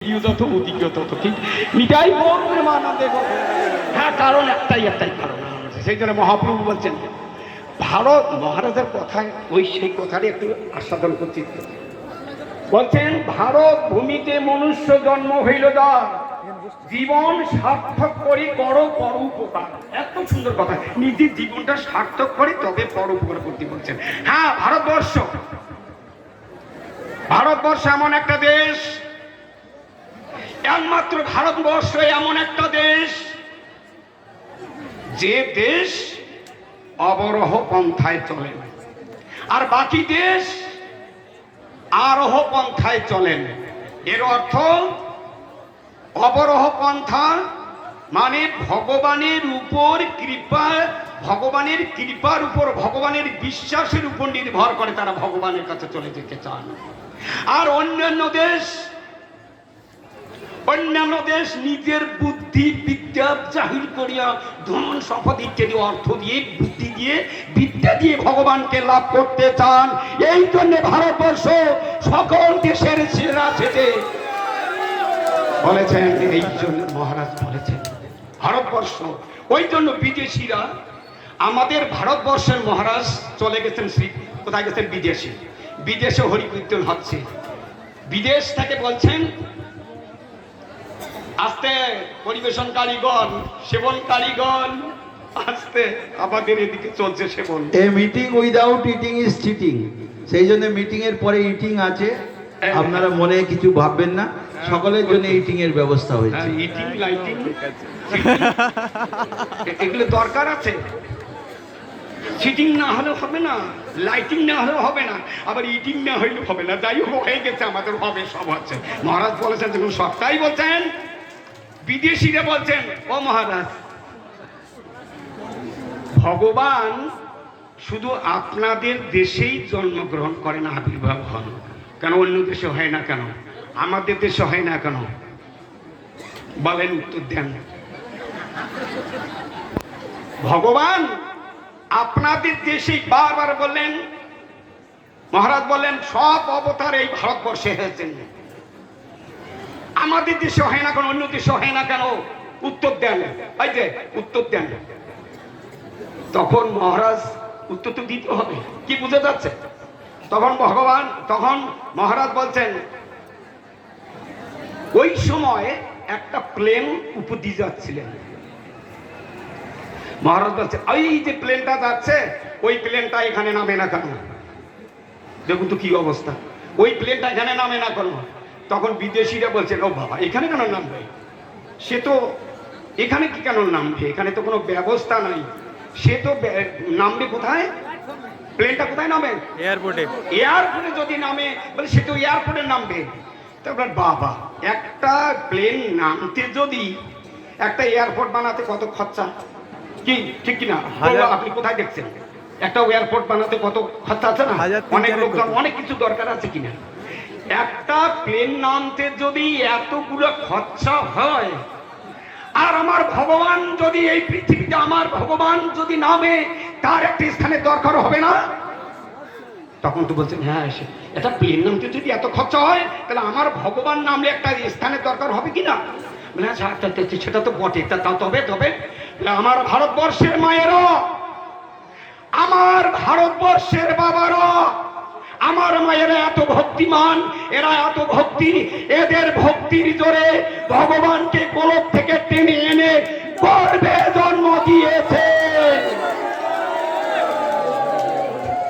এদিকেও যত ওদিকেও তত, ঠিক নিতাই গৌর প্রেমানন্দে। হ্যাঁ, কারণ একটাই কারণ, সেই জন্য মহাপ্রভু বলছেন ভারত মহারাজের কথায় সেই কথাটি একটু আস্বাদন করছি। বলছেন ভারত ভূমিতে মনুষ্য জন্ম হইল যার, জীবন সার্থক করি করো পর উপকার। এত সুন্দর কথা, নিজের জীবনটা সার্থক করে তবে পর উপকার করতে বলছেন। হ্যাঁ, ভারতবর্ষ এমন একটা দেশ, একমাত্র ভারতবর্ষ এমন একটা দেশ যে দেশ অবরোহ পন্থায় চলেন, আর বাকি দেশ আরোহ পন্থায় চলেন। এর অর্থ অবরোহ পন্থা মানে ভগবানের উপর কৃপা, ভগবানের কৃপার উপর, ভগবানের বিশ্বাসের উপর নির্ভর করে তারা ভগবানের কাছে চলে যেতে চান। আর অন্যান্য দেশ নিজের বুদ্ধি বিদ্যা জাহির করিয়া ধন সম্পদ ইত্যাদি অর্থ দিয়ে, বুদ্ধি দিয়ে, বিদ্যা দিয়ে ভগবানকে লাভ করতে চান। এই জন্য ভারতবর্ষ সকল দেশের সেরা সেজে বলেছেন, এই জন্য মহারাজ বলেছেন ভারতবর্ষ। ওই জন্য বিদেশিরা আমাদের ভারতবর্ষের মহারাজ চলে গেছেন, কোথায় গেছেন? বিদেশে হরিকীর্তন হচ্ছে। বিদেশ থেকে বলছেন আস্তে পরিবেশন কারিগণ, সেবন কারিগণ, আস্তে আমাদের এদিকে চলছে সেবন। এ meeting without eating is cheating. সেই জন্য মিটিং এর পরে ইটিং আছে, আপনারা মনে কিছু ভাববেন না, সকলের জন্য ইটিং এর ব্যবস্থা হয়েছে। ইটিং লাইটিং এগুলো দরকার আছে। সিটিং না হলে হবে না, লাইটিং না হলে হবে না, আবার ইটিং না হইলে হবে না। যাই হোক, হয়ে গেছে, আমাদের হবে, সব হচ্ছে। মহারাজ বলেছেন যখন সবটাই বলছেন, বিদেশিরা বলছেন ও মহারাজ, ভগবান শুধু আপনাদের দেশেই জন্মগ্রহণ করেন, আবির্ভাব হন, কেন অন্য দেশে হয় না কেন? আমাদের দেশে হয় না কেন? বলেন, উত্তর দেন। ভগবান আপনাদের দেশেই, বারবার বললেন, মহারাজ বললেন সব অবতার এই ভারতবর্ষে হয়েছেন, আমাদের দেশে হয় না কেন, অন্য দেশে হয় না কেন? উত্তর দেন, এই যে উত্তর দেন। তখন মহারাজ উত্তর তো দিতে হবে, কি বুঝে যাচ্ছে? তখন মহারাজ বলছেন ওই সময় একটা প্লেন উপর দিয়ে যাচ্ছিলেন। মহারাজ বলছে ওই যে প্লেনটা যাচ্ছে, ওই প্লেনটা এখানে নামে না কেন? দেখুন তো কি অবস্থা, ওই প্লেনটা এখানে নামে না কেন? তখন বিদেশিরা বলছেন ও বাবা, এখানে কেন নামবে? সে তো এখানে কি কেন নামবে? এখানে তো কোনো ব্যবস্থা নাই। সে তো নামবে কোথায়? প্লেনটা কোথায় নামে? এয়ারপোর্টে। এয়ারপোর্টে যদি নামে, বলে সে তো এয়ারপোর্টে নামবে। তারপর বাবা, একটা প্লেন নামতে যদি একটা এয়ারপোর্ট বানাতে কত খরচা, কি ঠিক কিনা? আপনি কোথায় দেখছেন? একটা এয়ারপোর্ট বানাতে কত খরচা আছে না? অনেক লোকজন, অনেক কিছু দরকার আছে কিনা? একটা প্লেন নামতে যদি এতগুলো খরচা হয়, আর আমার ভগবান যদি এই পৃথিবীতে, আমার ভগবান যদি নামে, তার একটি স্থানের দরকার হবে না? তখন তো বলছেন হ্যাঁ, এটা প্লেন নামতে যদি এত খরচা হয়, তাহলে আমার ভগবান নামলে একটা স্থানের দরকার হবে কিনা? সেটা তো বটে। তবে আমার ভারতবর্ষের মায়েরা, আমার ভারতবর্ষের বাবারা, আমার মায়েরা এত ভক্তিমান, এরা এত ভক্তি, এদের ভক্তির জোরে ভগবানকে গোলক থেকে টেনে এনে গর্ভে জন্ম দিয়েছে।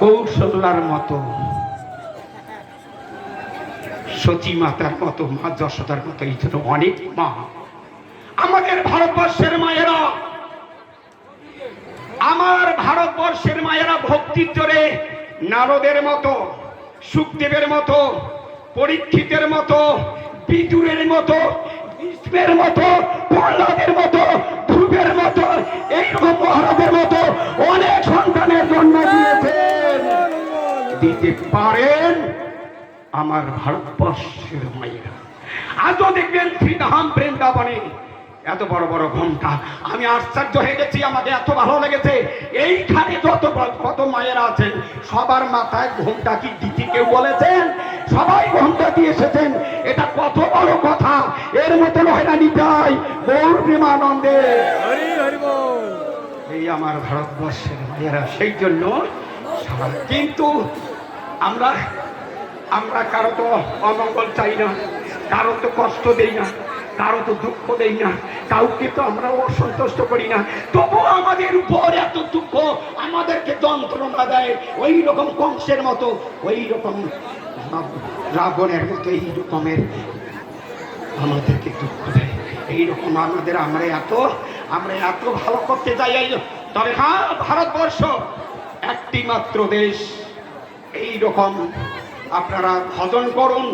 কৌশল্যার মতো, সতী মাতার মতো, মা যশোদার মতো, এই জন্য অনেক মা আমাদের ভারতবর্ষের মায়েরা, আমার ভারতবর্ষের মায়েরা ভক্তির জোরে নারদের মতো, সুখদেবের মতো, পরীক্ষিতের মতো, বিদুরের মতো, ভীষ্মের মতো, প্রহ্লাদের মতো, ধ্রুবের মতো, এইরকম মহারাজের মতো অনেক সন্তানের জন্ম দিয়েছেন, দিতে পারেন আমার ভারতবর্ষের মায়েরা। আজও দেখবেন শ্রীধাম বৃন্দাবনে এত বড় বড় ঘোমটা, আমি আশ্চর্য হয়ে গেছি, আমাকে এত ভালো লেগেছে। এইখানে কত মায়েরা আছেন, সবার মাথায় ঘোমটা কি দিতে কেউ বলেছেন? সবাই ঘন্টা দিয়ে এসেছেন, এটা কত বড় কথা। এর মতন হয়রানি চাই গৌর প্রেমানন্দে। এই আমার ভারতবর্ষের ভাইয়েরা, সেই জন্য কিন্তু আমরা আমরা কারো তো অমঙ্গল চাই না, কারো তো কষ্ট দেই না, কারো তো দুঃখ দেই না, কাউকে তো আমরা অসন্তুষ্ট করি না। তবু আমাদের উপর এত দুঃখ, আমাদেরকে যন্ত্রণা দেয় ওই রকম কংসের মতো, ওই রকম রাবণের মতো এই রকমের আমাদেরকে দুঃখ দেয়। এইরকম আমরা এত ভালো করতে চাই। তবে হ্যাঁ, ভারতবর্ষ একটি মাত্র দেশ। এই রকম আপনারা ভজন করুন,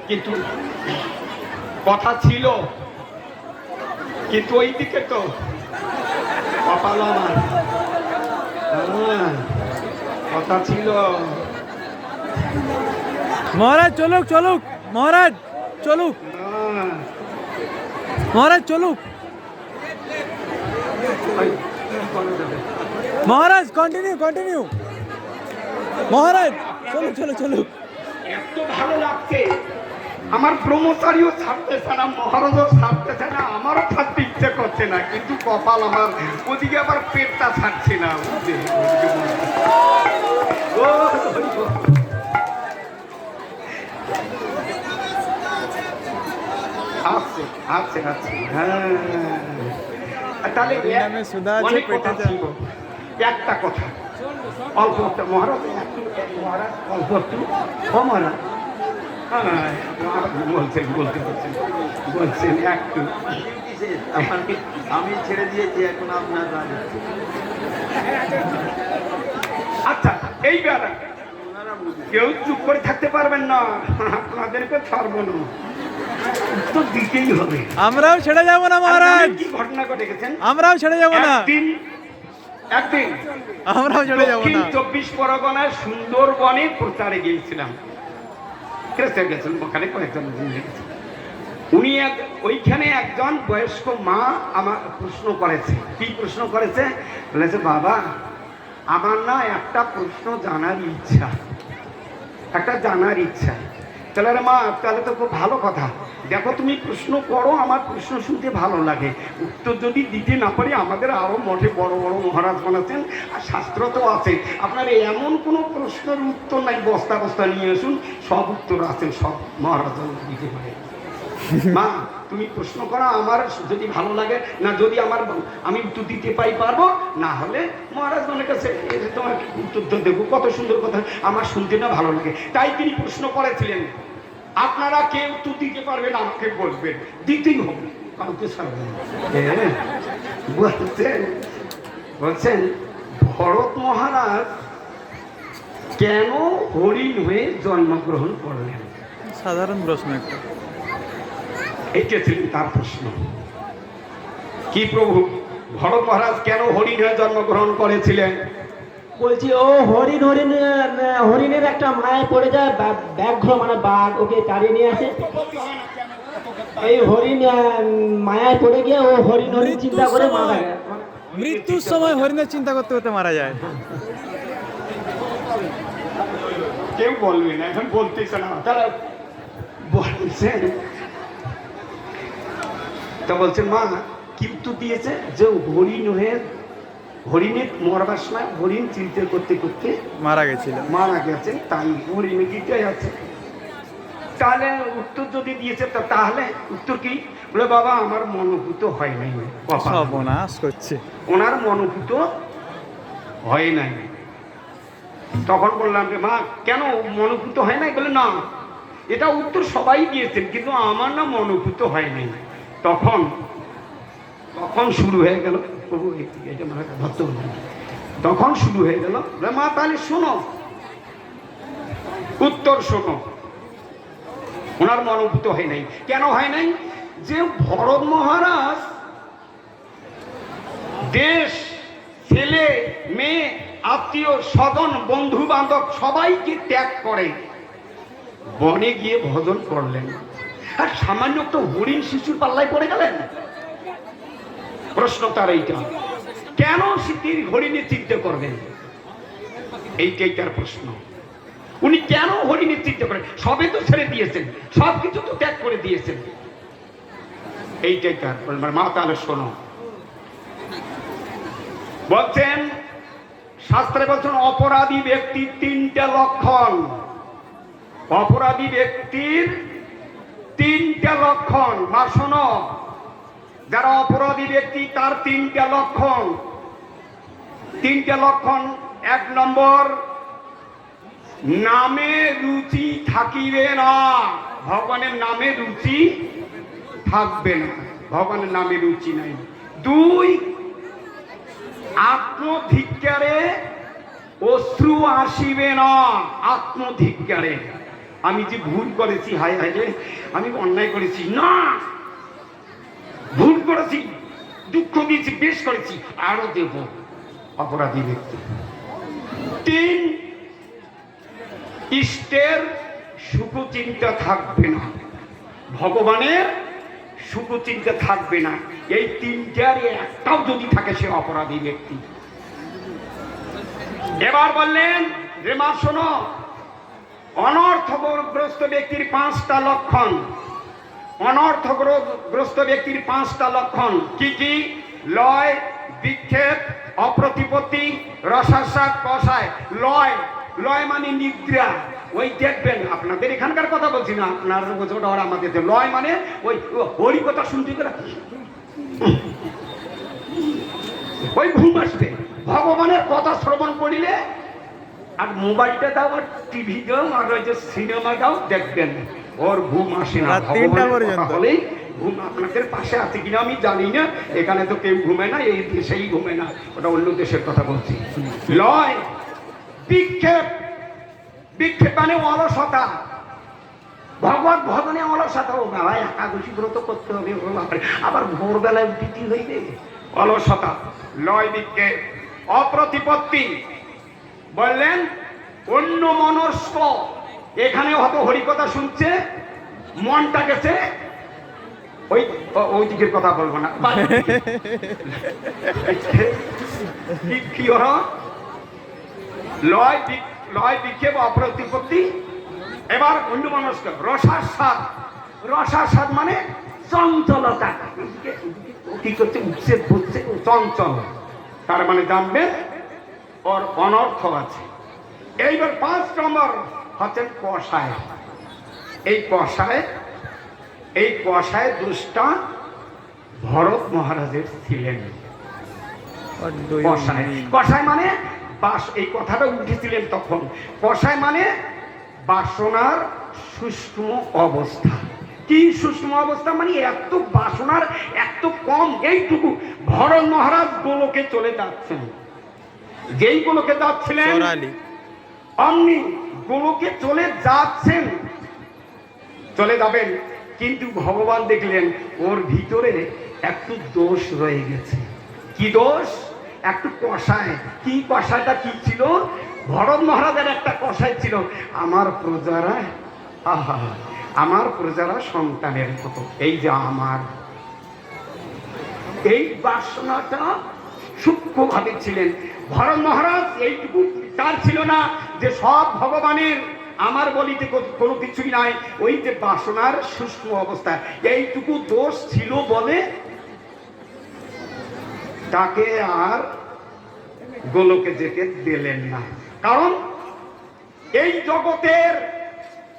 কিন্তু কথা ছিল, কিন্তু ওই দিকে তো কপাল আমার, কথা ছিল। মহারাজ চলুক চলুক, মহারাজ চলুক, মহারাজ চলুক, মহারাজ কন্টিনিউ কন্টিনিউ, মহারাজ চলুক চলুক চলুক। এত ভালো লাগছে, আমার ব্রহ্মচারীও ছাড়তেছে না, মহারাজও ছাড়তেছে না, আমারও ছাড়তে ইচ্ছে করছে না, কিন্তু কপাল আমার, ওদিকে আবার পেটটা ছাড়ছে না। আচ্ছা আচ্ছা আচ্ছা, হ্যাঁ, তাহলে অনেক কথা ছিল। একটা কথা অল্প একটা, মহারাজ মহারাজ অল্প একটু, মহারাজ বলছেন একটু, আমি ছেড়ে দিয়েছি, এখন আপনার রাজা। আচ্ছা, এইবার কেউ চুপ করে থাকতে পারবেন না, আপনাদেরকে ছাড়বো না, তো দিতেই হবে। আমরাও ছেড়ে যাবো না মহারাজ, কি ঘটনা ঘটে গেছেন, আমরাও ছেড়ে যাবো না, একদিন আমরাও ছেড়ে যাবো না। 24 পরগনার সুন্দরবনে প্রচারে গিয়েছিলাম, গেছেন ওখানে কয়েকজন উনি ওইখানে একজন বয়স্ক মা আমার প্রশ্ন করেছে। কি প্রশ্ন করেছে? বলেছে, বাবা আমার না একটা প্রশ্ন জানার ইচ্ছা, একটা জানার ইচ্ছা। তাহলে রে মা, তাহলে তো খুব ভালো কথা, দেখো তুমি প্রশ্ন করো, আমার প্রশ্ন শুনতে ভালো লাগে, উত্তর যদি দিতে না পারি, আমাদের আরো মঠে বড় বড় মহারাজ বানাচ্ছেন, আর শাস্ত্র তো আছে, আপনার এমন কোনো প্রশ্নের উত্তর নাই, বস্তা বস্তা নিয়ে আসুন, সব উত্তর আছে, সব মহারাজ দিতে পারে। মা তুমি প্রশ্ন করো, আমার যদি ভালো লাগে না, যদি আমি উত্তর দিতে পারবো, না হলে মহারাজ মনের কাছে তোমার উত্তর দেবো। কত সুন্দর কথা, আমার শুনতে না ভালো লাগে। তাই তিনি প্রশ্ন করেছিলেন, আপনারা কে উত্তর দিতে পারবেন আমাকে বলবেন, দিতেই হবে, কাউকে ছাড়বেন। বলছেন ভরত মহারাজ কেন হরিণ হয়ে জন্মগ্রহণ করলেন? সাধারণ প্রশ্ন একটা, এইটা ছিল তার প্রশ্ন। কি প্রভু, ভরত মহারাজ কেন হরিণ হয়ে জন্মগ্রহণ করেছিলেন? বলছি ও হরিণের একটা মায়ায় পড়ে যায়, ব্যাঘ্র মানে বাঘ ওকে তাড়িয়ে নিয়ে আসে। এই হরিণ মায়ায় পড়ে গিয়ে ও হরিণ চিন্তা করে মারা যায়। মৃত্যুর সময় হরিণের চিন্তা করতে করতে মারা যায়। কেউ বলবে না, এখন বলতেছে না, তারা বলছেন। তা বলছেন মা কি উত্তর দিয়েছে? যে হরিণের মরবার সময় হরিণ চিন্তা করতে করতে মারা গেছে, তাই হরিণে দিতে আছে। তাহলে উত্তর যদি দিয়েছে, তাহলে উত্তর কি? বলে, বাবা আমার মনোভূত হয় নাই, সর্বনাশ করছে, ওনার মনোভূত হয় নাই। তখন বললাম যে মা কেন মনোভূত হয় নাই? বলে না, এটা উত্তর সবাই দিয়েছেন, কিন্তু আমার না মনোভূত হয় নাই। তখন শুরু হয়ে গেল, প্রভু এটা মানে ভক্ত, তখন শুরু হয়ে গেল, মা তাহলে শোনো, উত্তর শোনো। ওনার মনোভূত হয় নাই। কেন হয় নাই? যে ভরত মহারাজ দেশ, ছেলে মেয়ে, আত্মীয় স্বজন, বন্ধু বান্ধব সবাইকে ত্যাগ করে বনে গিয়ে ভজন করলেন, আর সামান্য একটা হরিণ শিশুর পাল্লায় পড়ে গেলেন। প্রশ্ন তার এইটা, কেন তিনি হরিণে চিন্তা করবেন? এইটাই তার প্রশ্ন। উনি কেন হরিণের চিন্তা করেন? সবে তো ছেড়ে দিয়েছেন, সব কিছু তো ত্যাগ করে দিয়েছেন। এইটাই তার মা। তাহলে শোনো, বলছেন শাস্ত্রে বলছেন অপরাধী ব্যক্তির 3টা লক্ষণ। অপরাধী ব্যক্তির 3টা লক্ষণ। মা শোনো, যারা অপরাধী ব্যক্তি তার 3টা লক্ষণ। 3টা লক্ষণ। 1 নম্বর, নামে রুচি থাকিবে না। ভগবানের নামে রুচি থাকবে না, ভগবানের নামে রুচি নাই। 2, আত্মধিক্কারে অশ্রু আসিবে না। আত্মধিক্কারে, আমি যে ভুল করেছি, হায় হায় রে আমি অন্যায় করেছি, না ভুল করেছি, দুঃখ দিয়েছি, বেশ করেছি, আরো দেব। অপরাধী ব্যক্তি। 3, ইষ্টের সুখচিন্তা থাকবে না, ভগবানের সুখচিন্তা থাকবে না। এই 3টার একটাও যদি থাকে সে অপরাধী ব্যক্তি। এবার বললেন যে মা শোনো, অনর্থগ্রস্ত ব্যক্তির 5টা লক্ষণ। অনর্থগ্রস্ত ব্যক্তির 5টা লক্ষণ কি কি? লয়, বিক্ষেপ, অপ্রতিপত্তি, রসাস্বাদ, কষায়। লয়, লয় মানে নিদ্রা। ওই দেখবেন, আপনাদের এখানকার কথা বলছি না, আপনার ওটা আমাদের। লয় মানে ওই হরি কথা শুনতে গেলে ওই ঘুম আসবে। ভগবানের কথা শ্রবণ করিলে, আর মোবাইলটা দাও, আর টিভি দাও, আর ওই যে সিনেমা দাও, দেখবেন ওর ঘুম আসে না। ভগবানের কথা হলেই ঘুম। আপনাদের পাশে আছে কিনা আমি জানি না, এখানে তো কেউ ঘুমে না, এই দেশেই ঘুমে না, ওটা অন্য দেশের কথা বলছি। লয়, বিক্ষেপ। বিক্ষেপ মানে অলসতা। ভগবত ভজনে অলসতা। ও বাবা একাদশী ব্রত করতে হবে, আবার ভোরবেলায় উঠিতে হইবে, অলসতা। লয়, বিক্ষেপ। অপ্রতিপত্তি বললেন অন্য মনস্ক। এখানে হয়তো হরিকথা শুনছে, মনটা গেছে ওই দিকের কথা বলবো না, কি ওরা লয়, বিক্ষেপ, অপ্রতিপত্তি। এবার অন্য মনস্ক। রসাস্বাদ। রসাস্বাদ মানে চঞ্চলতা। কি করছে, উঠছে বুঝছে, চঞ্চল। তার মানে জানবেন ওর অনর্থ আছে। এইবার 5 নম্বর হচ্ছেন কষায়। এই কষায় দুষ্টা ভরত মহারাজের ছিলেন। কষায় মানে এই কথাটা উঠেছিলেন তখন। কষায় মানে বাসনার সূক্ষ্ম অবস্থা। কি সূক্ষ্ম অবস্থা মানে এত বাসনার এত কম, এইটুকু। ভরত মহারাজ গোলকে চলে যাচ্ছেন, যেই গোলকে যাচ্ছিলেন অমনি গোলকে চলে যাচ্ছেন, চলে যাবেন, কিন্তু ভগবান দেখলেন ওর ভিতরে একটু দোষ রয়ে গেছে। কি দোষ? একটু কষায়। কি কষায়টা কি ছিল? ভরত মহারাজের একটা কষায় ছিল, আমার প্রজারা, আহা আমার প্রজারা সন্তানের মতো। এই যে আমার, এই বাসনাটা সূক্ষ্মভাবে ছিলেন ভরত মহারাজ। এইটুকু তার ছিল না যে সব ভগবানের, আমার বলিতে কোনো কিছুই নাই। ওই যে বাসনার সূক্ষ্ম অবস্থা, এইটুকু দোষ ছিল বলে তাকে আর গোলকে যেতে দিলেন না। কারণ এই জগতের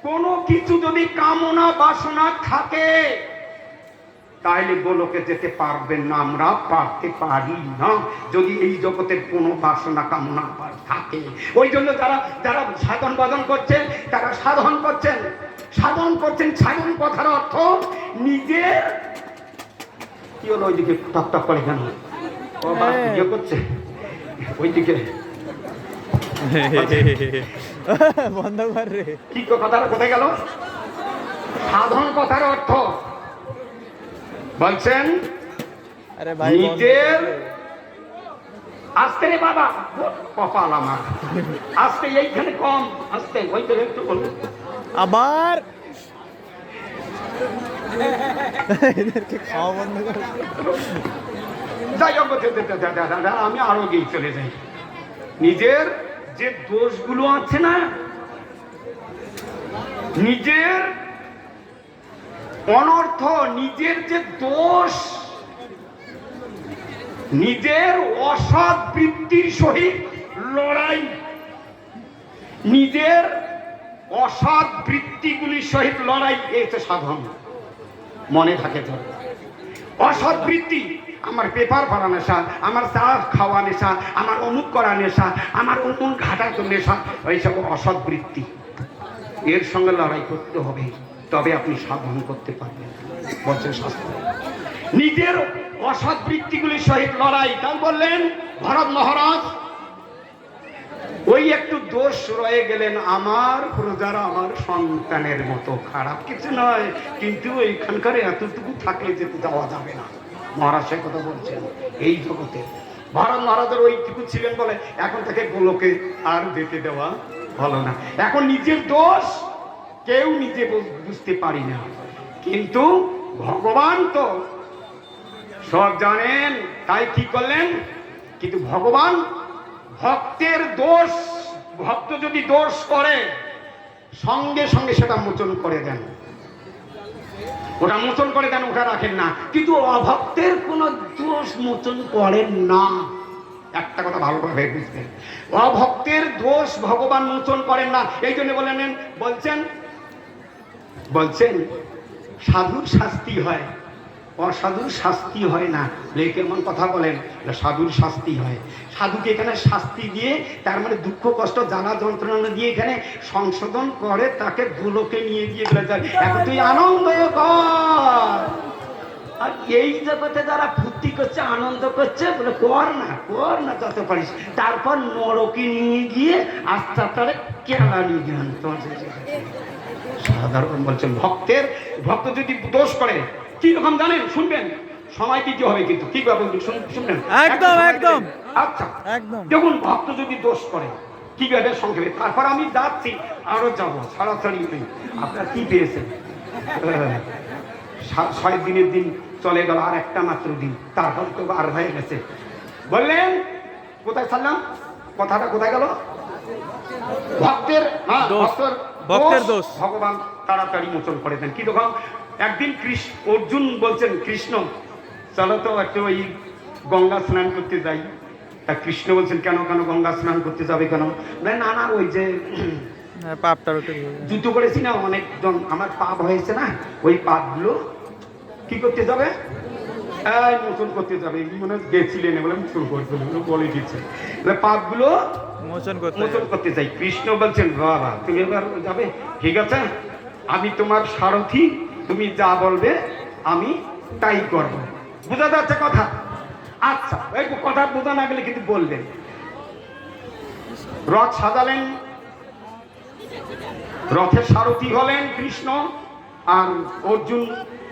কোনো কিছু যদি কামনা বাসনা থাকে তাহলে গোলকে যেতে পারবেন না, আমরা পারতে পারি না যদি এই জগতের কোনো বাসনা কামনা থাকে। ওই জন্য যারা সাধন বাদন করছেন, তারা সাধন করছেন। সাধন কথার অর্থ নিজের, কি হলো ওইদিকে টক টক করে কেন ইয়ে করছে ওইদিকে বন্ধ কর রে। কি কথাটা কোথায় গেল? সাধন কথার অর্থ বলছেন আরে ভাই নিজের, আসতে রে বাবা, কপাল আমার আসতে, এইখানে কম আসতে, ওইটা একটু বলুন আবার এদেরকে খাওয়া বন্ধ কর। যাই হোক, আমি আরো গিয়ে চলে যাই। নিজের যে দোষগুলো আছে না, নিজের অনর্থ, নিজের যে দোষ, নিজের অসৎ বৃত্তির সহিত লড়াই, নিজের অসৎ বৃত্তিগুলির সহিত লড়াই, এই তো সাধন। মনে থাকে তো, অসৎ বৃত্তি, আমার পেপার পড়া নেশা, আমার চা খাওয়া নেশা, আমার অমুক করা নেশা, আমার অমুক ঘাটার নেশা, এইসব অসৎ বৃত্তি। এর সঙ্গে লড়াই করতে হবে, তবে আপনি সাধন করতে পারবেন বলছেন শাস্ত্র। নিজের অসৎ বৃত্তিগুলির সহিত লড়াই, তাই বললেন ভরত মহারাজ ওই একটু দোষ রয়ে গেলেন, আমার প্রজারা আমার সন্তানের মতো, খারাপ কিছু নয়, কিন্তু এইখানকার এতটুকু থাকলে যেতে যাওয়া যাবে না। মহারাজ সে কথা বলছেন। এই জগতে ভরত মহারাজের ওইটুকু ছিলেন বলে এখন তাকে গোলকে আর যেতে দেওয়া হলো না। এখন নিজের দোষ কেউ নিজে বুঝতে পারি না, কিন্তু ভগবান তো সব জানেন, তাই কি করলেন? কিন্তু ভগবান ভক্তের দোষ, ভক্ত যদি দোষ করে সঙ্গে সঙ্গে সেটা মোচন করে দেন, ওটা মোচন করে দেন, ওটা রাখেন না। কিন্তু অভক্তের কোনো দোষ মোচন করেন না। একটা কথা ভালোভাবে বুঝবেন, অভক্তের দোষ ভগবান মোচন করেন না। এই জন্য বলছেন সাধুর শাস্তি হয়, অসাধুর শাস্তি হয় না। কেমন কথা বলেন? সাধুর শাস্তি হয়। সাধুকে এখানে শাস্তি দিয়ে, তার মানে দুঃখ কষ্ট জ্বালা যন্ত্রণা দিয়ে এখানে সংশোধন করে, তাকে গোলকে নিয়ে গিয়ে বলে যায় এখন তুই আনন্দ কর। আর এই জগতে যারা ফুর্তি করছে, আনন্দ করছে, বলে কর না যত পারিস, তারপর নরকে নিয়ে গিয়ে আস্তে আস্তে কেলা নিয়ে যান। সাধারণ বলছেন ভক্ত যদি দোষ করে কি রকম জানেন? শুনবেন, সময় দিতে হবে কিন্তু, কি শুনবেন একদম একদম। আচ্ছা একদম। দেখুন, ভক্ত যদি দোষ করে কি ভাবে সংক্ষেপে, তারপর আমি যাচ্ছি, আরো যাবো ছাড়াছাড়ি নেই। আপনার কি পেয়েছেন? 6 দিনের দিন চলে গেল, আর একটা মাত্র দিন, তারপর তো আর হয়ে গেছে। বললেন কোথায় ছাড়লাম? কথাটা কোথায় গেল? ভক্তের দোষ ভগবান তাড়াতাড়ি মোচন করে দেন। কি রকম? একদিন অর্জুন বলছেন কৃষ্ণ চলো তো একটু ওই গঙ্গা স্নান করতে যাই। তা কৃষ্ণ বলছেন কেন গঙ্গা স্নান করতে যাবে কেন? না ওই যে যুদ্ধ করেছি না অনেকজন, আমার পাপ হয়েছে না, ওই পাপগুলো কি করতে যাবে? মোচন করতে যাবে। মনে গেছিলেন বলে মোচন করতে বলে দিচ্ছে, পাপগুলো মোচন করতে চাই। কৃষ্ণ বলছেন বাবা তুমি এবার যাবে, ঠিক আছে, আমি তোমার সারথি, তুমি যা বলবে আমি তাই করব। বোঝা যাচ্ছে কথা? আচ্ছা, এই কথা বোঝা না গেলে কিন্তু বলবেন। রথ সাজালেন, রথের সারথি হলেন কৃষ্ণ, আর অর্জুন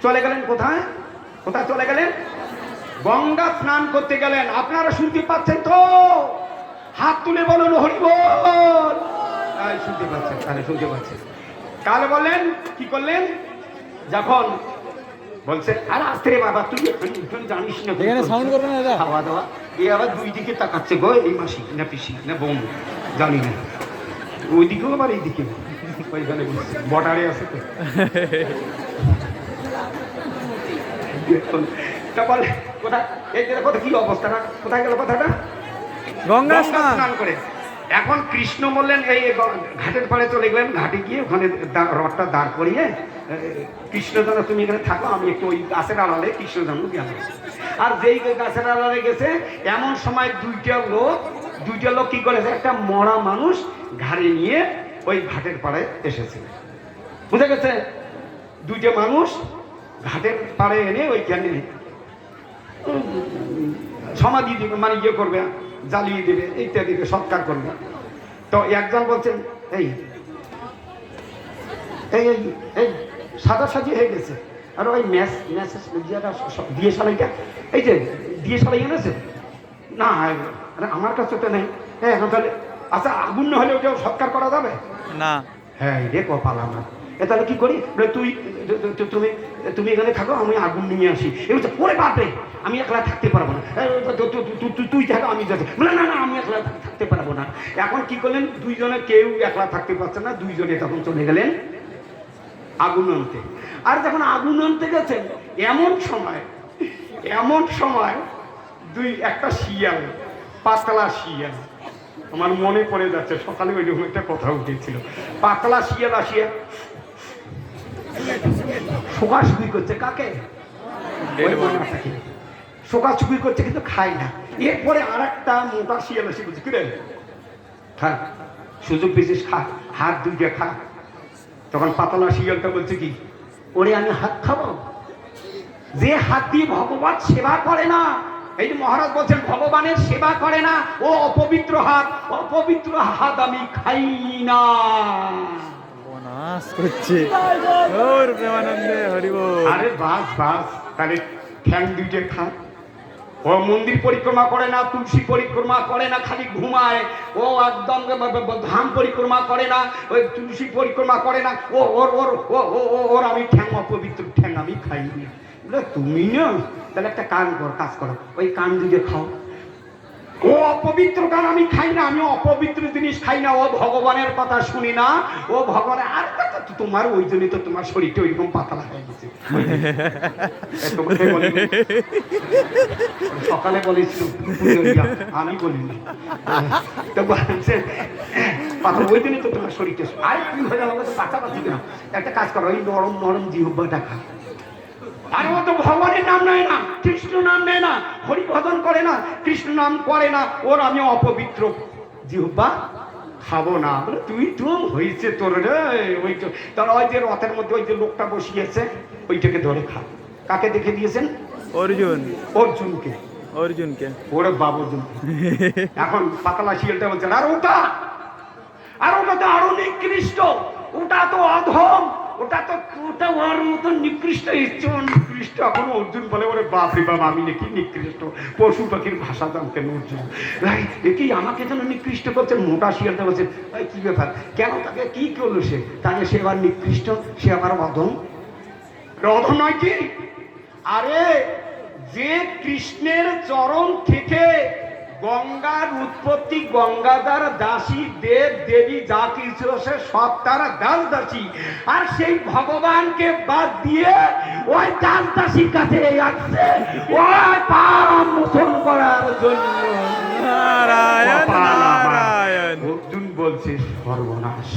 চলে গেলেন কোথায় চলে গেলেন? গঙ্গা স্নান করতে গেলেন। আপনারা শুনতে পাচ্ছেন তো? হাত তুলে বলুন হরি বল। শুনতে পাচ্ছেন? তাহলে শুনতে পাচ্ছেন। কাল বললেন কি করলেন? যখন বলছে আর আস্তে বাবা তুই জানিস না খাওয়া দাওয়া, এ আবার দুই দিকে তাকাচ্ছে গো, এই মাসি না পিসি না বোন জানি না, ওইদিকেও আবার এইদিকে ওইখানে বর্ডারে আছে তো। তা বলে কোথায় এই কথা, কি অবস্থাটা, কোথায় গেল কথাটা? গঙ্গা স্নান করে। এখন কৃষ্ণ বললেন এই ঘাটের পাড়ে চলে গেলেন, ঘাটে গিয়ে ওখানে রথটা দাঁড় করিয়ে কৃষ্ণ যেন তুমি এখানে থাকো, আমি একটু ওই গাছের আড়ালে কৃষ্ণ যেন গেল। আর যেই গাছের আড়ালে গেছে এমন সময় দুইটা লোক কি করেছে, একটা মরা মানুষ ঘাড়ে নিয়ে ওই ঘাটের পাড়ে এসেছে। বুঝা গেছে? দুইটা মানুষ ঘাটের পাড়ে এনে ওইখানে সমাধি দিবে, মানে ইয়ে করবে, জ্বালিয়ে দেবে, ইত্যাদি সৎকার করবে। তো একজন বলছেন এই এই এই সাদা সাজি হয়ে গেছে, আর ওই দিয়ে সালাইটা, এই যে দিয়ে সালাই এনেছে না, আমার কাছে তো নেই। হ্যাঁ এখন তাহলে আচ্ছা আগুন না হলে ওটাও সৎকার করা যাবে না? হ্যাঁ রে কপাল আমার, তাহলে কি করি? তুমি এখানে থাকো, আমি আগুন নিয়ে আসি। এবার পরে বাপরে আমি একলা থাকতে পারবো না, তুই থাকো আমি যাচ্ছি। না আমি একলা থাকতে পারবো না। এখন কি করলেন? দুইজনে কেউ একলা থাকতে পারছে না, দুইজনে তখন চলে গেলেন আগুন আনতে। আর যখন আগুন আনতে গেছেন এমন সময় একটা শিয়াল, পাতলা শিয়াল, আমার মনে পড়ে যাচ্ছে সকালে ওই রকম একটা কথা উঠেছিল, পাতলা শিয়াল আসিয়া শোকাশুকি করছে। কাকে? ওই ময়নাটাকে শোকাশুকি করছে, কিন্তু খায় না। এরপরে আর একটা মোটা শিয়াল এসে বলছে, কিরে খা, সুযোগ পেয়েছিস খা, হাত দুইটা খা। তখন পাতলা শিয়ালটা বলছে কি, ওরে আমি হাত খাবো? যে হাত দিয়ে ভগবান সেবা করে না, এই যে মহারাজ বলছেন ভগবানের সেবা করে না, ও অপবিত্র হাত আমি খাই না। সর্বনাশ করছে ওর প্রেমানন্দে হরিবোল। আরে বাস তাহলে ঠ্যাং দুইটা খা। ও মন্দির পরিক্রমা করে না, তুলসী পরিক্রমা করে না, খালি ঘুমায়। ও একদম ধাম পরিক্রমা করে না, ওই তুলসী পরিক্রমা করে না। ওর আমি ঠ্যাং, অপবিত্র ঠ্যাং আমি খাই না। তুমি না, তাহলে একটা কাজ করো, ওই কান দুটো খাও। ও অপবিত্র কান আমি খাই না, আমি অপবিত্র জিনিস খাই না, ও ভগবানের কথা শুনি না, ও ভগবানের। আর তোমার ওই জন্যই তো তোমার শরীরটা ওইরকম পাতলা হয়ে গেছে। সকালে বলেছিল, আমি বলিনি। তো বলছে পাতলা, ওই জন্যই তো তোমার শরীরটা। আর কি হয়ে আমাকে তো কাছাকাছি না। একটা কাজ করো, ওই নরম জিহ্বাটা খা। আর ও তো ভগবানের নাম নেয় না, কৃষ্ণ নাম নেয় না, হরি ভজন করে না, কৃষ্ণ নাম করে না, ওর আমি অপবিত্র জিহ্বা খাবো না। বলে তুই তো হয়েছে তোর রে। ওই তো তারা ওই যে রথের মধ্যে ওই যে লোকটা বসিয়েছে, ওইটাকে ধরে খা। কাকে দেখে দিয়েছেন? অর্জুনকে। ওরে বাবুর্জুন। এখন পাতলা শিয়ালটা বলছে, আর ওটা তো আরো নিকৃষ্ট, ওটা তো অধম, ওটা ওর মতো নিকৃষ্ট, নিকৃষ্ট। এখন অর্জুন বলে, ওরে বাপ রে বাপ, আমি নাকি নিকৃষ্ট? পশু পাখির ভাষা জানতেন অর্জুন। দেখি আমাকে যেন নিকৃষ্ট করছেন। মোটা শিয়ালটা বলছে, কি ব্যাপার, কেন তাকে কি করলো সে? তাকে সে আবার নিকৃষ্ট, সে আবার অধম নয় কি? আরে যে কৃষ্ণের চরণ থেকে গঙ্গার উৎপত্তি, গঙ্গাধার দাসী, দেব দেবী যা কিছু সে সব তারা দাস দাসী। আর সেই ভগবানকে বাদ দিয়ে ওই দাস দাসীর কাছে আসছে ওই পাপ মোচন করার জন্য। নারায়ণ। অর্জুন বলছে, সর্বনাশ।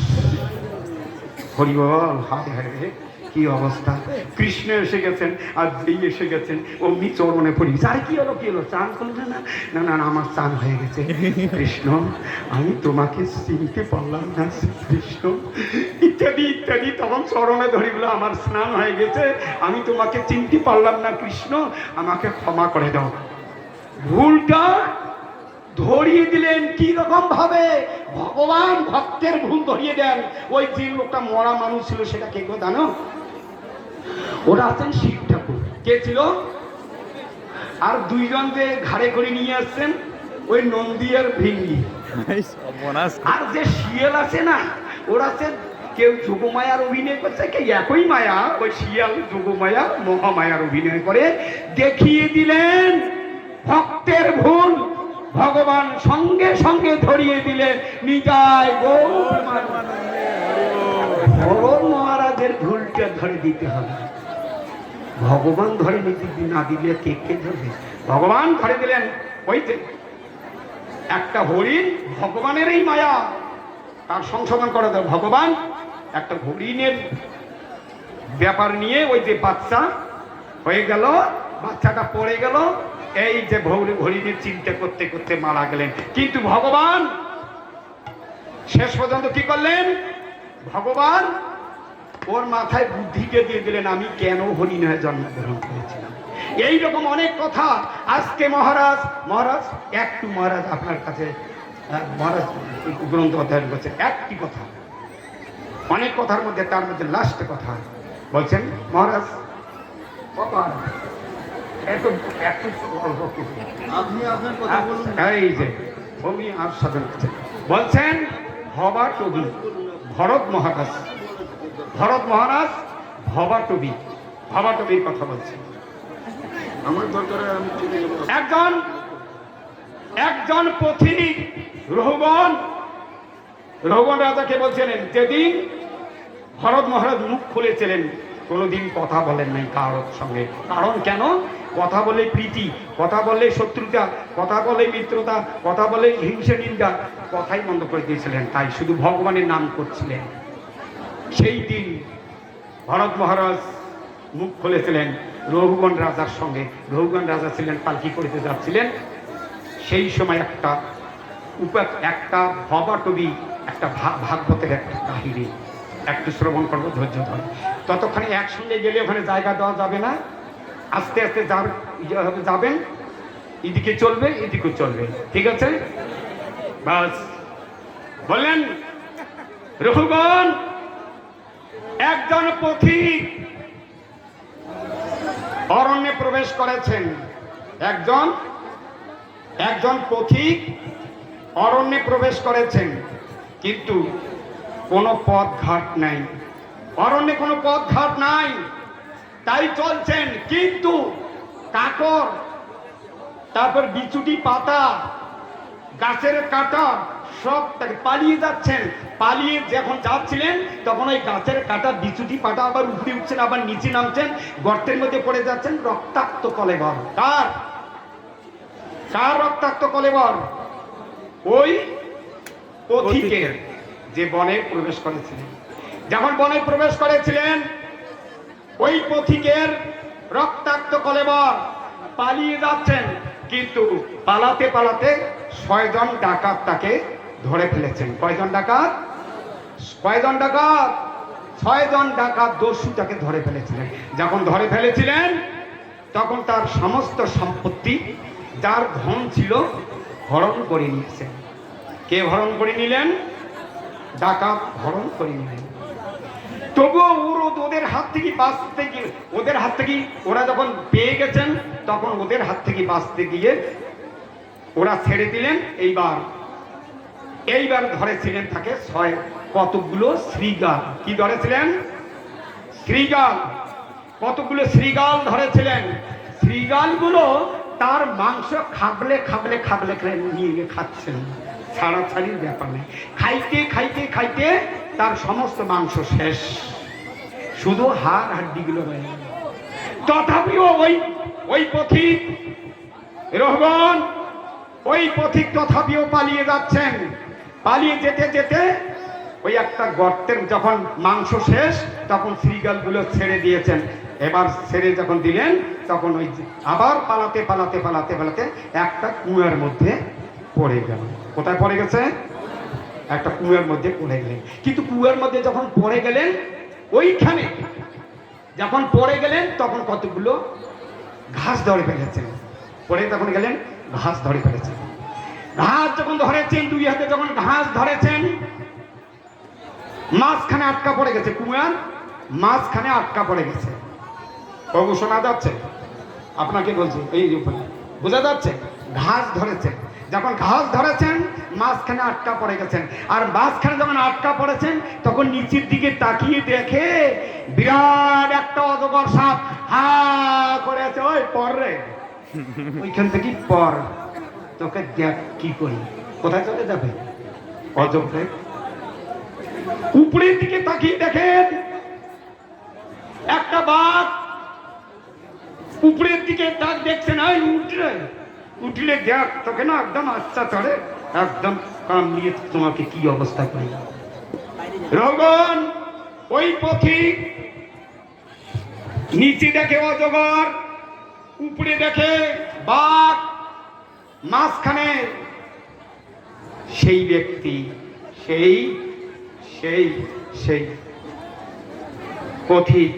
হরি বল। হায় হায়, কি অবস্থা! কৃষ্ণ এসে গেছেন, আর যেই এসে গেছেন অমনি চরণে পড়ি। আরে কি হলো চান করলে না? না, আমার চান হয়ে গেছে। কৃষ্ণ, আমি তোমাকে চিনতে পারলাম না কৃষ্ণ, ইত্যাদি ইত্যাদি। তখন চরণে ধরিগুলো, আমার স্নান হয়ে গেছে, আমি তোমাকে চিনতে পারলাম না কৃষ্ণ, আমাকে ক্ষমা করে দাও। ভুলটা ধরিয়ে দিলেন। কি রকম ভাবে? ভগবান ভক্তের ভুল ধরিয়ে দেন। ওই যে লোকটা মরা মানুষ ছিল, সেটা কে গো জানো? ওরা আছেন শিব ঠাকুর। কে ছিল? আর দুইজন যে ঘাড়ে করে নিয়ে আসছেন, ওই নন্দী আর ভিঙ্গি। আর যে শিয়াল আছে না, ওরা আছে, কেউ যোগমায়ার অভিনয় করছে, কেউ একই মায়া। ওই শিয়াল যোগমায়া, মহামায়ার অভিনয় করে দেখিয়ে দিলেন ভক্তের ভুল। ভগবান সঙ্গে সঙ্গে ধরিয়ে দিলেন নিতাই গৌর মহারাজের ভুলটা ধরে দিতে হবে। ভগবান ধরে না দিলে কে ধরবে? ভগবান ধরে দিলেন। ওই যে একটা হরিণ, ভগবানেরই মায়া, তার সংশোধন করে দেয় ভগবান। একটা হরিণের ব্যাপার নিয়ে ওই যে বাচ্চা হয়ে গেল, বাচ্চাটা পড়ে গেল, এই যে হরিণের চিন্তা করতে করতে মারা গেলেন। কিন্তু ভগবান শেষ পর্যন্ত কি করলেন? ভগবান ওর মাথায় বুদ্ধিকে দিয়ে দিলেন, আমি কেন হরিণ হয়ে জন্মগ্রহণ করেছিলাম। এইরকম অনেক কথা আজকে মহারাজ একটু মহারাজ আপনার কাছে, মহারাজ গ্রন্থ অধ্যয়ন করছেন, একটি কথা, অনেক কথার মধ্যে তার মধ্যে লাস্ট কথা বলছেন মহারাজ। আপনি আপনার কথা বলুন। এই যে ভূমি আর সাধন বলছেন, ভবাটবি ভরত মহারাজ ভবাটবির কথা বলছেন। আমার দরকারে আমি চলে যাবো। একজন পথিক রঘুবন রাজাকে বলছিলেন, যেদিন ভরত মহারাজ মুখ খুলেছিলেন, কোনোদিন কথা বলেন নাই কারোর সঙ্গে। কারণ কেন? কথা বলে প্রীতি, কথা বলে শত্রুতা, কথা বলে মিত্রতা, কথা বলে হিংসা নিন্দা, কথাই বন্ধ করে দিয়েছিলেন। তাই শুধু ভগবানের নাম করছিলেন। সেই দিন ভরত মহারাজ মুখ খুলেছিলেন রঘুগণ রাজার সঙ্গে। রঘুগণ রাজা ছিলেন, পালকি করতে যাচ্ছিলেন। সেই সময় একটা ভবাটবি, একটা ভাগবতের একটা কাহিনী একটু শ্রবণ করবো, ধৈর্য ধরে। ততক্ষণে একসঙ্গে গেলে ওখানে জায়গা দেওয়া যাবে না, আস্তে আস্তে যাবেন, এদিকে চলবে এদিকে চলবে, ঠিক আছে? বাস বললেন, রঘুগণ, একজন পথিক অরণ্যে প্রবেশ করেছেন। একজন পথিক অরণ্যে প্রবেশ করেছেন, কিন্তু কোনো পথ ঘাট নাই, অরণ্যে কোনো পথ ঘাট নাই, তাই চলছেন। কিন্তু কাকর, তারপর বিচুটি পাতা, গাছের কাটা সব পালিয়ে যাচ্ছেন। পালিয়ে যখন যাচ্ছিলেন তখন ওই গাছের কাটা বিচুটি পাতা আবার উপরে উঠছেন, আবার নিচে নামছেন, গর্তের মধ্যে পড়ে যাচ্ছেন। রক্তাক্ত কলেবর। কার রক্তাক্ত কলেবর? ওই পথিকের, যে বনে প্রবেশ করেছিলেন। যখন বনে প্রবেশ করেছিলেন, ওই পথিকের রক্তাক্ত কলেবর। পালিয়ে যাচ্ছেন, কিন্তু পালাতে পালাতে 6 জন ডাকাত তাকে ধরে ফেলেছেন। কয়জন ডাকাত? 6 জন ডাকাত দস্যু তাকে ধরে ফেলেছিলেন। যখন ধরে ফেলেছিলেন তখন তার সমস্ত সম্পত্তি, যার ধন ছিল, হরণ করে নিয়েছেন। কে হরণ করে নিলেন? ডাকাত হরণ করে নিলেন। তবুও ওদের হাত থেকে বাঁচতে গিয়ে, ওরা যখন পেয়ে গেছেন তখন ওদের হাত থেকে বাঁচতে গিয়ে ওরা ছেড়ে দিলেন। এইবার ধরেছিলেন তাকে কতগুলো শ্রীগাল। কি ধরেছিলেন? শ্রীগাল। কতগুলো শ্রীগাল ধরেছিলেন। শ্রীগালগুলো তার মাংস খাবলে নিয়ে খাচ্ছেন, ছাড়াছাড়ির ব্যাপার নেই। খাইতে তার সমস্ত মাংস শেষ, শুধু হাড় হাড্ডিগুলো রয়ে গেল। তথাপিও ওই পথিক রঘুগণ, ওই পথিক তথাপিও পালিয়ে যাচ্ছেন। পালিয়ে যেতে যেতে ওই একটা গর্তের যখন মাংস শেষ, তখন শ্রীগালগুলো ছেড়ে দিয়েছেন। এবার ছেড়ে যখন দিলেন তখন ওই আবার পালাতে একটা কুয়ার মধ্যে পড়ে গেল। কোথায় পড়ে গেছে? একটা কুয়ার মধ্যে পড়ে গেলেন। কিন্তু কুয়ার মধ্যে যখন পড়ে গেলেন, ওইখানে যখন পড়ে গেলেন তখন কতগুলো ঘাস ধরে ফেলেছেন। পড়ে তখন গেলেন, ঘাস ধরে ফেলেছেন। ঘাস যখন ধরেছেন, 2 হাতে যখন ঘাস ধরেছেন, মাঝখানে আটকা পড়ে গেছে। কুয়ার মাঝখানে আটকা পড়ে গেছে। বাবু শোনা যাচ্ছে? আপনাকে বলছি, এই বোঝা যাচ্ছে? ঘাস ধরেছেন। যখন ঘাস ধরেছেন মাঝখানে আটকা পড়ে গেছেন। আর মাঝখানে যখন আটকা পড়েছেন তখন নিচের দিকে তাকিয়ে দেখে বিরাট একটা অজগর সাপ হা করে আছে। ওই পর রে, ওইখান থেকে পর, তোকে দেখ কি করি। কোথায় চলে যাবে? অজগরে। উপরের দিকে তাকিয়ে দেখেন একটা বাঘ উপরের দিকে তাক দেখছেন। উঠলে দেখ তোকে না একদম আচ্ছা চড়ে একদম কামড়িয়ে তোমাকে কি অবস্থা করি। রঘুগণ, ওই পথিক নিচে দেখে অজগর, উপরে দেখে বাঘ, মাঝখানে সেই ব্যক্তি, সেই পথিক।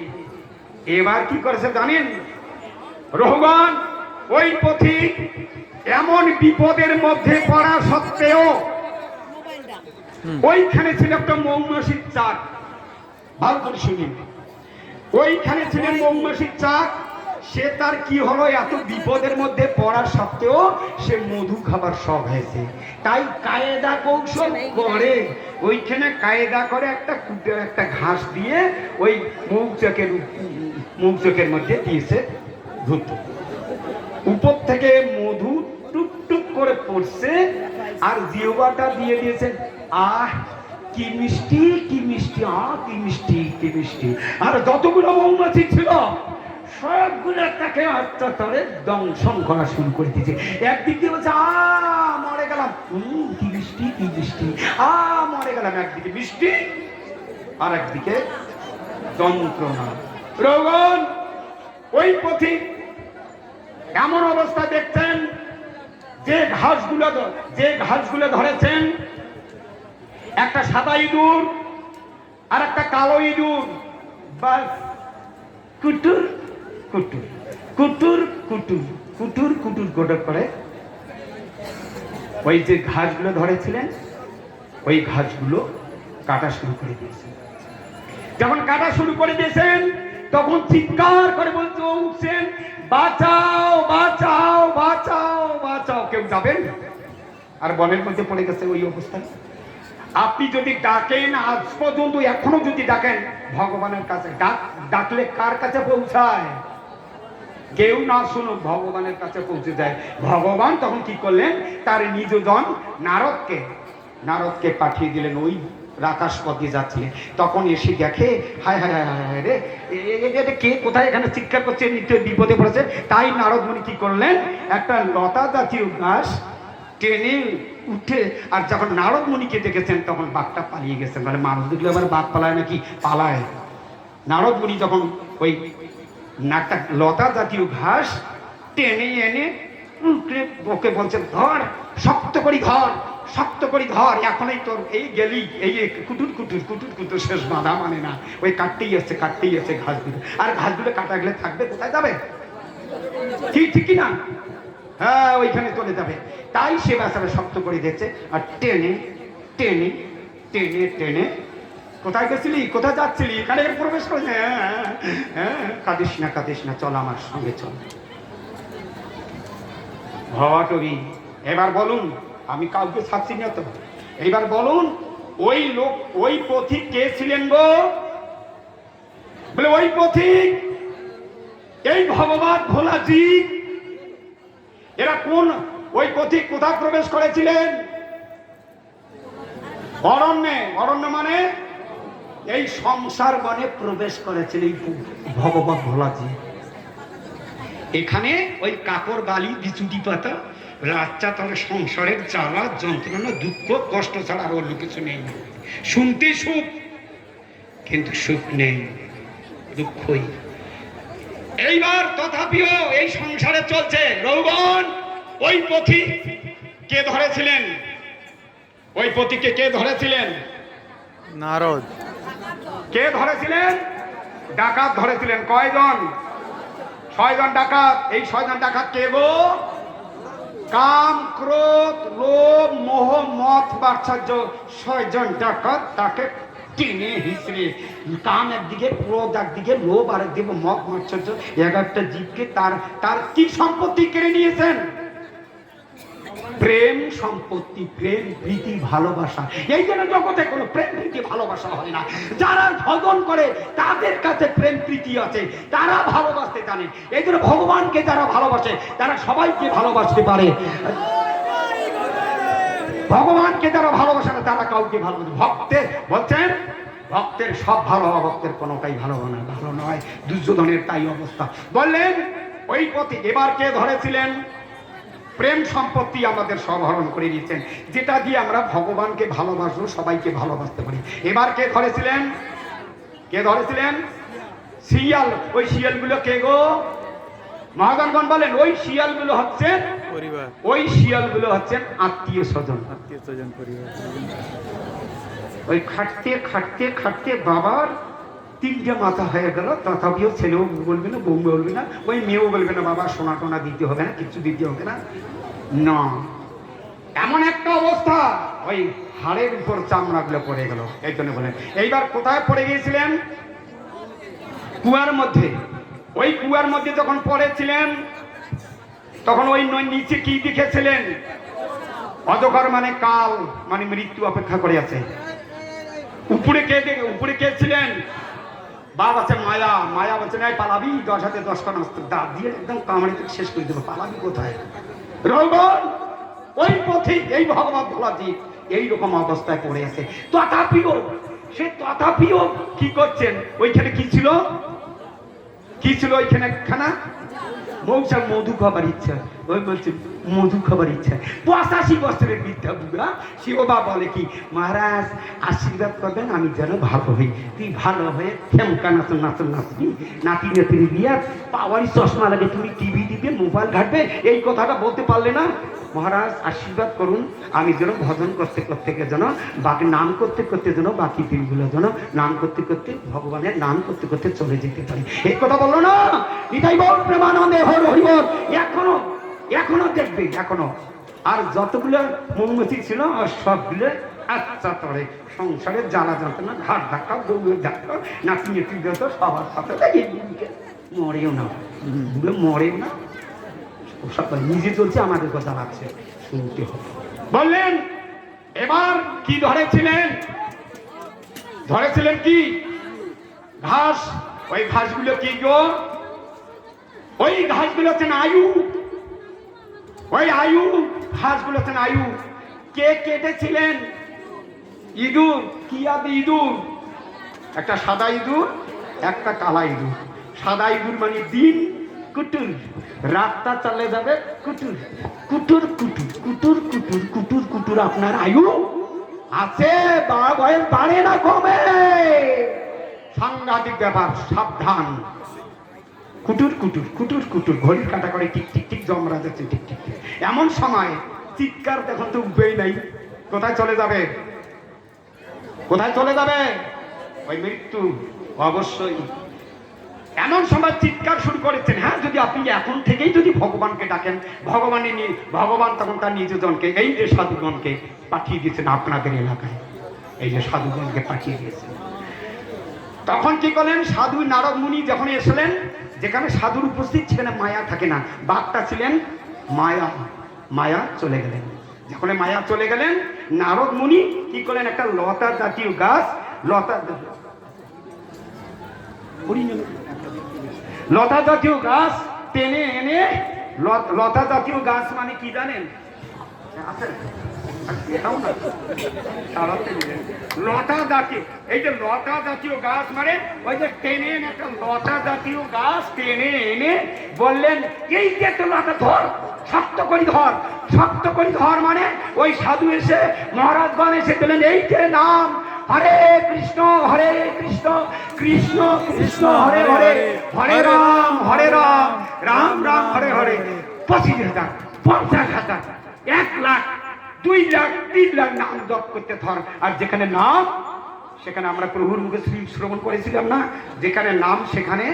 এবার কি করেছে জানেন রঘুগণ? ওই পথিক এমন বিপদের মধ্যে পড়া সত্ত্বেও ওইখানে ছিল একটা মৌমাছির চাক। ভালো করে শুনি, ওইখানে ছিলেন মৌমাছির চাক। সে তার কি হলো, এত বিপদের মধ্যে পড়া সত্ত্বেও সে মধু খাবার শখ হয়েছে। তাই কায়দা কৌশল করে, ওইখানে কায়দা করে একটা ঘাস দিয়ে ওই মৌচকের মধ্যে দিয়েছে ধুত। উপর থেকে মধু টুক টুক করে পড়ছে আর জিহ্বাটা দিয়ে দিয়েছে। কি মিষ্টি কি মিষ্টি, কি মিষ্টি কি মিষ্টি। আর যতগুলো মৌমাছি ছিল সবগুলো তাকে অত্যাচারে দংশন করা শুরু করে দিয়েছে। একদিক দিয়ে বলছে মরে গেলাম, কি মিষ্টি কি মিষ্টি, মরে গেলাম। একদিকে মিষ্টি আর একদিকে যন্ত্রণা। রোগন ওই পথিক এমন অবস্থা দেখছেন, যে ঘাসগুলো ধরেছেন, একটা সাদা ইঁদুর আর একটা কালো ইঁদুর, বাস কুটুর কুটুর কুটুর কুটুর কুটুর কুটুর কুটুর করে ওই যে ঘাসগুলো ধরেছিলেন ওই ঘাসগুলো কাটা শুরু করে দিয়েছেন। যখন কাটা শুরু করে দিয়েছেন তখন চিৎকার করে বলতে উঠছেন, বাঁচাও বাঁচাও বাঁচাও বাঁচাও। কেউ যাবেন? আর বনের মধ্যে পড়ে গেছে ওই অবস্থায়। আপনি যদি ডাকেন, আজ পর্যন্ত এখনো যদি ডাকেন ভগবানের কাছে, ডাকলে কার কাছে পৌঁছায়? কেউ না শুনুক, ভগবানের কাছে পৌঁছে যায়। ভগবান তখন কি করলেন, তার নিজজন নারদকে পাঠিয়ে দিলেন। ওই আকাশ পথে যাচ্ছিলেন, তখন এসে দেখে হায় হায় হায় হায় রে, এটা কে কোথায় এখানে চিৎকার করছে, নিশ্চয় বিপদে পড়েছে। তাই নারদ মুনি কি করলেন, একটা লতা জাতীয় ঘাস টেনে উঠে, আর যখন নারদ মুনিকে দেখেছেন তখন বাঘটা পালিয়ে গেছে। মানে মানুষ দেখলে আবার বাঘ পালায় নাকি? পালায়। নারদ মুনি যখন ওই একটা লতা জাতীয় ঘাস টেনে এনে ওকে বলছেন, ধর, শক্ত করি ধর, শক্ত করি ধর, এখনই তোর এই গেলি, এই কুটুর কুটুর কুটুর কুটুর শেষ বাঁধা মানে না। ওই কাটতেই আছে ঘাসগুলো। আর ঘাসগুলো কাটা গেলে থাকবে কোথায় যাবে? ঠিক না? হ্যাঁ, ওইখানে চলে যাবে। তাই সে বেচারা শক্ত করে দিচ্ছে আর টেনে টেনে টেনে টেনে, কোথায় গেছিলি, কোথায় যাচ্ছিলি, এখানে প্রবেশ করেছে। হ্যাঁ, কাঁদিস না, চল আমার সঙ্গে চল। ভবাটবি, এবার বলুন, আমি কাউকে ছাড়ছি না তো, এইবার বলুন ওই লোক, ওই পথিক কে ছিলেন গো? বলে ওই পথিক এই ভগবান ভোলাজি। এরা কোন, ওই পথিক কোথায় প্রবেশ করেছিলেন? অরণ্যে। অরণ্য মানে এই সংসার বনে প্রবেশ করেছিল এই ভগবত ভোলাজি। এখানে ওই কাপড় বালি বিচুটি পাতা রাচ্চা, তাহলে সংসারের জ্বালা যন্ত্রণা দুঃখ কষ্ট ছাড়া আর অন্য কিছু নেই। শুনতে সুখ, কিন্তু সুখ নেই, দুঃখই। এইবার তথাপিও এই সংসারে চলছে। রৌবন ওই পথি কে ধরেছিলেন? ওই পথিকে কে ধরেছিলেন? নারদ। কে ধরেছিলেন? ডাকাত ধরেছিলেন। কয়জন? 6 জন ডাকাত। এই 6 জন ডাকাত কে গো? কাম, ক্রোধ, লোভ, মোহ, মদ, বাৎসর্য। 6 জন ডাকাত তাকে টেনে হিসড়ে, কাম একদিকে, ক্রোধ একদিকে, লোভ আর একদিকে, মদ মাৎসর্য, একটা জীবকে তার কি সম্পত্তি কেড়ে নিয়েছেন? প্রেম সম্পত্তি, প্রেম প্রীতি ভালোবাসা। এই জন্য জগতে কোনো প্রেম প্রীতি ভালোবাসা হয় না। যারা ভজন করে তাদের কাছে প্রেম প্রীতি আছে, তারা ভালোবাসতে জানে। এই জন্য ভগবানকে যারা ভালোবাসে তারা সবাইকে ভালোবাসতে পারে। ভগবানকে যারা ভালোবাসে না তারা কাউকে ভালোবাসে। ভক্তের বলছেন, ভক্তের সব ভালো, ভক্তের কোনোটাই ভালো নয়। দুর্যোধনের তাই অবস্থা। বললেন ওই পথে। এবার কে ধরেছিলেন? প্রেম সম্পত্তি আমাদের সব হরণ করে নিয়েছেন, যেটা দিয়ে আমরা ভগবানকে ভালোবাসবো, সবাইকে ভালোবাসতে পারি। এবার কে ধরেছিলেন? কে ধরেছিলেন? শিয়াল। ওই শিয়ালগুলো কে গো? মহাজনগণ বলেন ওই শিয়ালগুলো হচ্ছেন পরিবার। ওই শিয়ালগুলো হচ্ছেন আত্মীয় স্বজন, পরিবার। ওই খাটতে খাটতে খাটতে বাবার 3টে মাথা হয়ে গেল। তথাপিও ছেলেও বলবে না, বউ বলবে না, ওই মেয়েও বলবে না বাবা সোনা টোনা দিতে হবে না, কিছু দিতে হবে না। না, এমন একটা অবস্থা, ওই হাড়ের উপর চামড়াগুলো পড়ে গেল। এই জন্য বলেন এইবার কোথায় পড়ে গিয়েছিলেন? কুয়ার মধ্যে। ওই কুয়ার মধ্যে যখন পড়েছিলেন তখন ওই নিচে কি দেখেছিলেন? অজগর মানে কাল, মানে মৃত্যু অপেক্ষা করে আছে। উপরে কে ছিলেন? বাপ আছে মায়া। মায়া বলছে নাই পালাবি, 10 হাতে 10টা অস্ত্র দাঁত দিয়ে একদম কামড়ে শেষ করে দেবো, পালাবি কোথায়? রৌবন ওই পথিক, এই ভগবত ভোলাজি এইরকম অবস্থায় পড়ে আছে। তথাপিও সে তথাপিও কি করছেন, ওইখানে কি ছিল, কি ছিল ওইখানে খানা, মৌসা মধু খাবার ইচ্ছা, ওই বলছে মধু খাবার ইচ্ছা। 85 বছরের বৃদ্ধা বুড়া শিববা বলে কি, মহারাজ আশীর্বাদ করবেন আমি যেন ভালো হই, তুই ভালো হয়ে খেমকা নাচন নাচন নাচবি, নাতি নাতির বিয়া, পাওয়ারি চশমা লাগে, তুমি টিভি দিবে, মোবাইল ঘাটবে, এই কথাটা বলতে পারলে না। মহারাজ আশীর্বাদ করুন আমি যেন ভজন করতে করতে যেন বাকি নাম করতে করতে যেন বাকি দিনগুলো যেন নাম করতে করতে ভগবানের নাম করতে করতে চলে যেতে পারি। এই কথা বললো না নিতাই বল প্রেমানন্দে হর হরিবল। এখনো এখনো দেখবে, এখনো আর যতগুলো মোমবাতি ছিল আর সবগুলো আচ্ছা তরে সংসারে জ্বালা যন্ত্রণা, ঘাট ধাক্কা, বউয়ের ধাক্কা, নাতি নেত্রী যত সবার সাথে মরেও না, মরেও না, সবাই নিজে চলছে, আমাদের কথা লাগছে, শুনতে হবে। বললেন এবার কি ধরেছিলেন, ধরেছিলেন কি ঘাস, ওই ঘাসগুলো কি গো, ওই ঘাসগুলো হচ্ছেন আয়ু, ওই আয়ু ঘাসগুলো হচ্ছেন আয়ু। কে কেটেছিলেন, ইঁদুর। কি আদে ইঁদুর, একটা সাদা ইঁদুর একটা কালা ইঁদুর। সাদা ইঁদুর মানে দিন কুটুর, রাতটা চলে যাবে কুটুর কুটুর কুটুর কুটুর কুটুর কুটুর কুটুর। আপনার আয়ু আছে, বয়স বাড়ে না কমে, সাংঘাতিক ব্যাপার, সাবধান। কুটুর কুটুর কুটুর কুটুর, ঘড়ির কাটা করে টিক টিক টিক জমরা যাচ্ছে টিক টিক টিক। এমন সময় চিৎকার দেখুন তো উপায় নাই, কোথায় চলে যাবে, কোথায় চলে যাবে, ওই মৃত্যু অবশ্যই। এমন সময় চিৎকার শুরু করেছেন। হ্যাঁ, যদি আপনি এখন থেকেই যদি ভগবানকে ডাকেন, ভগবান তখন তার নিজজনকে, এই যে সাধুগণকে পাঠিয়ে দিয়েছেন আপনাদের এলাকায়, এই যে সাধুগণকে পাঠিয়ে দিয়েছেন। তখন কি করলেন, সাধু নারদ মুনি যখন এসলেন, যেখানে সাধুর উপস্থিত সেখানে মায়া থাকে না, বাঘটা ছিলেন মায়া, মায়া চলে গেলেন। যখন মায়া চলে গেলেন, নারদ মুনি কি করলেন, একটা লতা জাতীয় গাছ, লতা জাতীয় গাছ টেনে এনে, লতা জাতীয় গাছ মানে কি জানেন, লতা জাতীয়, এই যে লতা জাতীয় গাছ মানে ওই যে টেনে এনে একটা লতা জাতীয় গাছ টেনে এনে বললেন, এই যে একটা লতা ধর, শক্ত করি ধর, শক্ত করি ধর। মানে ওই সাধু এসে মহারাজগণ এসে দিলেন, এই যে নাম হরে কৃষ্ণ কৃষ্ণ কৃষ্ণ হরে হরে, হরে রাম রাম রাম হরে হরে। 25,000, 50,000, 1 লাখ, 2 লাখ, 3 লাখ নাম জপ করতে ধর। আর যেখানে নাম সেখানে আমরা প্রভুর মুখে শ্রবণ করেছিলাম না, যেখানে নাম সেখানে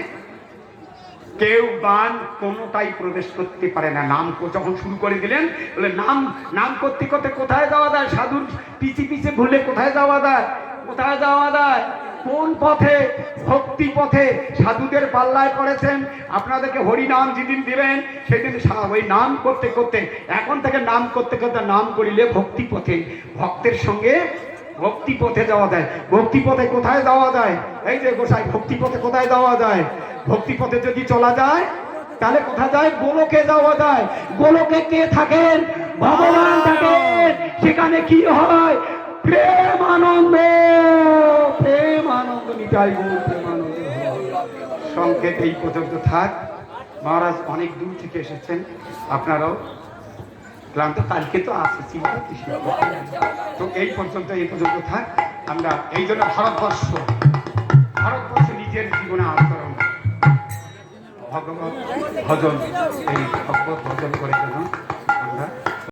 কেউ বান কোনোটাই প্রবেশ করতে পারে না। নাম যখন শুরু করে দিলেন, বলে নাম নাম করতে করতে কোথায় যাওয়া যায়, সাধুর পিছে পিছে ভুলে কোথায় যাওয়া যায়, কোথায় যাওয়া যায়, কোন পথে, ভক্তি পথে সাধুদের পাল্লায় পড়েছেন। আপনাদেরকে হরি নাম যেদিন দিবেন সেদিন ওই নাম করতে করতে, এখন থেকে নাম করতে করতে নাম করিলে ভক্তি পথে, ভক্তের সঙ্গে ভক্তি পথে যাওয়া যায়। ভক্তি পথে কোথায় যাওয়া যায়, এই যে গোসাই, ভক্তি পথে কোথায় যাওয়া যায়, ভক্তি পথে যদি চলা যায় তাহলে কোথায় যায়, গোলকে যাওয়া যায়। গোলকে কে থাকেন, ভগবান থাকেন। সেখানে কি হয়, প্রেমানন্দ, প্রেমানন্দ নিতাই গৌর প্রেমানন্দ। সংক্ষেপ এই পর্যন্ত থাক। মহারাজ অনেক দূর থেকে এসেছেন, আপনারাও ক্লান্ত, কালকে তো আসেছি, তো এই পর্যন্ত থাক। আমরা এই জন্য ভারতবর্ষ নিজের জীবনে আচরণ ভগবত ভজন, এই ভগবত ভজন করে যেন আমরা